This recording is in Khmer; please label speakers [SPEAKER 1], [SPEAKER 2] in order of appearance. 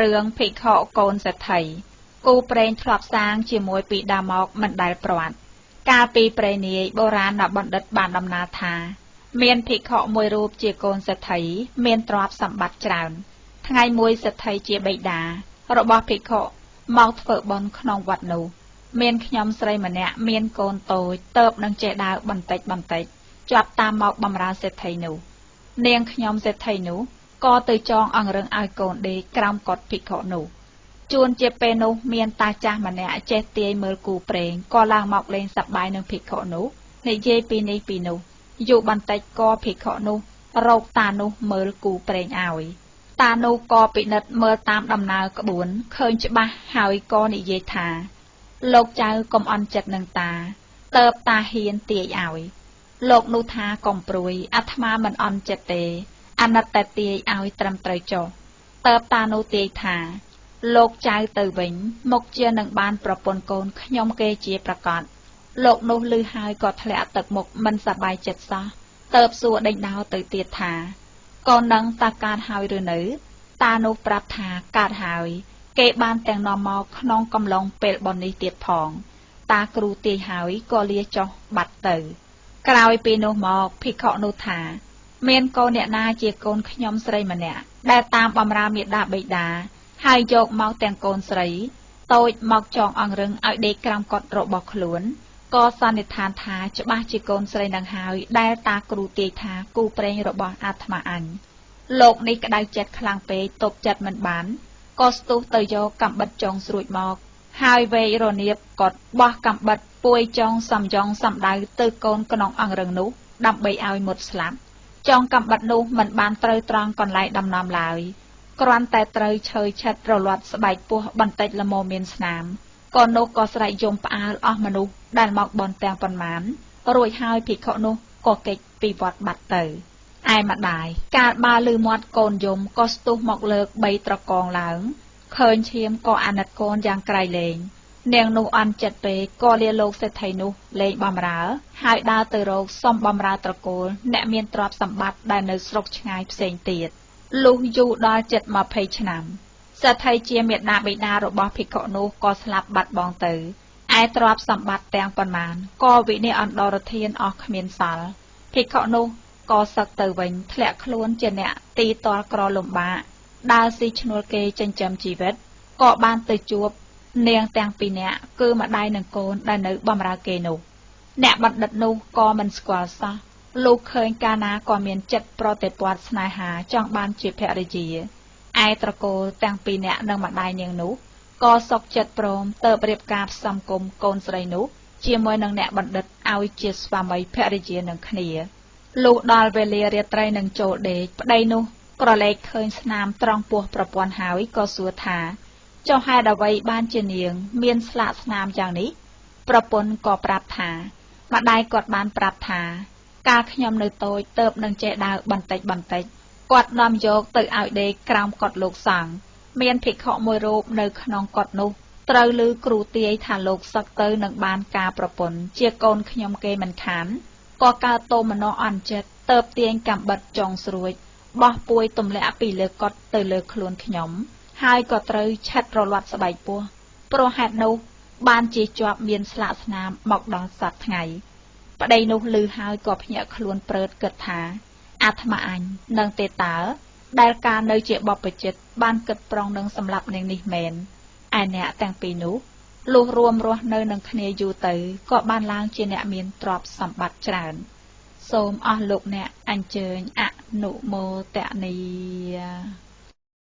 [SPEAKER 1] រឿងភិក្ខុកូនសេដ្ឋីគូប្រេងធ្លាប់សាងជាមួយពីដាមកមិនដែលប្រវត្តិកាលពីព្រេនាយបុរាណបណ្ឌិតបានដំណើរថាមានភិក្ខុមួយរូបជាកូនសេដ្ឋីមានទ្រព្យសម្បត្តិច្រើនថ្ងៃមួយសេដ្ឋីជាបិតារបស់ភិក្ខុមកធ្វើបុណ្យក្នុងវត្តនោះមានខ្ញុំស្រីម្នាក់មានកូនតូចតើបនឹងចេះដើរបន្តិចជាប់តាមមកបម្រើសេដ្ឋីនោះនាងខ្ញុំសេដ្ឋីនោះក៏ទៅចងអង្រឹងឲ្យកូនដេកក្រោមកត់ភិក្ខុនោះជួនជាពេលនោះមានតាចាស់ម្នាក់ចេះទាយមើលគូប្រេងក៏ឡើងមកលេងសប្បាយនឹងភិក្ខុនោះនិយាយពីនេះពីនោះយូរបន្តិចក៏ភិក្ខុនោះរកតានោះមើលគូប្រេងឲ្យតានោះក៏ពិនិត្យមើលតាមដំណើរក្បួនឃើញច្បាស់ហើយក៏និយាយថាលោកចៅកុំអន់ចិត្តនឹងតាតើបតាហ៊ានទាយឲ្យលោកនោះថាកុំព្រួយអាត្មាមិនអន់ចិត្តទេអាណិតតែទាយឲ្យត្រឹមត្រូវចុះតើបតានោះទាយថាលោកចៅទៅវិញមុខជានឹងបានប្រពន្ធកូនខ្ញុំគេជាប្រកាសលោកនោះឮហើយក៏ធ្លាក់ទឹកមុខមិនសប្បាយចិត្តសោះតើបសួរដេញដោលទៅទៀតថាកូននឹងតាកើតហើយឬនៅតានោះប្រាប់ថាកើតហើយគេបានទាំងនាំមកក្នុងកំឡុងពេលបននេះទៀតផងតាគ្រូទាយហើយក៏លាចុះបាត់ទៅក្រោយពីនោះមកភិក្ខុនោះថាមានកូនអ្នកណាជាកូនខ្ញុំស្រីម្នាក់ដែលតាមបម្រើមេដាបិតាហើយយកមកទាំងកូនស្រីតូចមកចងអង្រឹងឲ្យដេកក្រោមកត់របស់ខ្លួនក៏សន្និដ្ឋានថាច្បាស់ជាកូនស្រីនឹងហើយដែលតាគ្រូទាយថាគូប្រេងរបស់អាត្មាអញលោកនេះក្តៅចិត្តខ្លាំងពេកទប់ចិត្តមិនបានក៏ស្ទុះទៅយកកាំបិតចងស្រួចមកហើយវែករនៀបកត់បោះកាំបិតពួយចងសំយ៉ងសំដៅទៅកូនក្នុងអង្រឹងនោះដើម្បីឲ្យមុតស្លាប់ចងកាំបិតនោះមិនបានត្រូវត្រង់កន្លែងដំណំឡើយគ្រាន់តែត្រូវឈើឆិតរលាត់ស្បែកពោះបន្តិចល្មមមានស្នាមក៏នោះក៏ស្រែកយំផ្អើលអស់មនុស្សដែលមកបន់ទាំងប៉ុន្មានរួចហើយភិក្ខុនោះក៏គេចពីវត្តបាត់ទៅឯម្ដាយកាលបើឮមាត់កូនយំក៏ស្ទុះមកលើក3ត្រកងឡើងឃើញឈាមក៏អាណិតកូនយ៉ាងក្រៃលែងនាងនោះអន់ចិត្តពេកក៏លាលោកសេដ្ឋីនោះលេងបំរើហើយដើរទៅរកសុំបំរើត្រកូលអ្នកមានទ្រព្យសម្បត្តិដែលនៅស្រុកឆ្ងាយផ្សេងទៀតលុះយូរដល់7-20ឆ្នាំសេដ្ឋីជាមេដាបិតារបស់ភិក្ខុនោះក៏ស្លាប់បាត់បង់ទៅឯទ្រព្យសម្បត្តិទាំងប៉ុន្មានក៏វិនិច្ឆ័យអន្តរធានអស់គ្មានសល់ភិក្ខុនោះក៏សឹកទៅវិញធ្លាក់ខ្លួនជាអ្នកទីតល់ក្រលំបាកដើរស៊ីឈ្នួលគេចិញ្ចឹមជីវិតក៏បានទៅជួបនាងទាំងពីរនាក់គឺម្ដាយនិងកូនដែលនៅបម្រើគេនោះអ្នកបណ្ឌិតនោះក៏មិនស្គាល់សោះលោកឃើញកាលណាក៏មានចិត្តប្រតិព័ទ្ធស្នេហាចង់បានជាភរិយាឯត្រកូលទាំងពីរនាក់និងម្ដាយនាងនោះក៏សុខចិត្តព្រមទៅរៀបការផ្សំគុំកូនស្រីនោះជាមួយនឹងអ្នកបណ្ឌិតឲ្យជាស្វាមីភរិយានឹងគ្នាលុះដល់វេលារាត្រីនឹងចូលដេកប្តីនោះក្រឡេកឃើញស្នាមត្រង់ពោះប្រពន្ធហើយក៏សួរថាចុះហេតុអ្វីបានជានាងមានស្លាកស្នាមយ៉ាងនេះប្រពន្ធក៏ប្រាប់ថាម្ដាយគាត់បានប្រាប់ថាកាលខ្ញុំនៅតូចតើបនឹងចេះដើរបន្តិចគាត់នាំយកទៅឲ្យដេកក្រោមកត់លោកសង្ឃមានភិក្ខុមួយរូបនៅក្នុងកត់នោះត្រូវឮគ្រូទាយថាលោកសឹកទៅនឹងបានការប្រពន្ធជាកូនខ្ញុំគេមិនខានក៏កើតទោមនស្សអន់ចិត្តតើបទាញកាំបិតចុងស្រួចបោះពួយទម្លាក់ពីលើកត់ទៅលើខ្លួនខ្ញុំហើយក៏ត្រូវឆិតរលាត់ស្បែកពោះព្រោះហេតុនោះបានជាជាប់មានស្លាកស្នាមមកដល់សប្តាហ៍ថ្ងៃប្តីនោះឮហើយក៏ភ្ញាក់ខ្លួនព្រើតគិតថាអាត្មាអញនឹងទេតើដែលការនៅជាបព្វជិតបានគិតប្រុងនឹងសម្លាប់នាងនេះមែនឯអ្នកទាំងពីរនោះលុះរួមរស់នៅនឹងគ្នាយូរទៅក៏បានឡើងជាអ្នកមានទ្រព្យសម្បត្តិច្រើនសូមអស់លោកអ្នកអញ្ជើញអនុមោទនា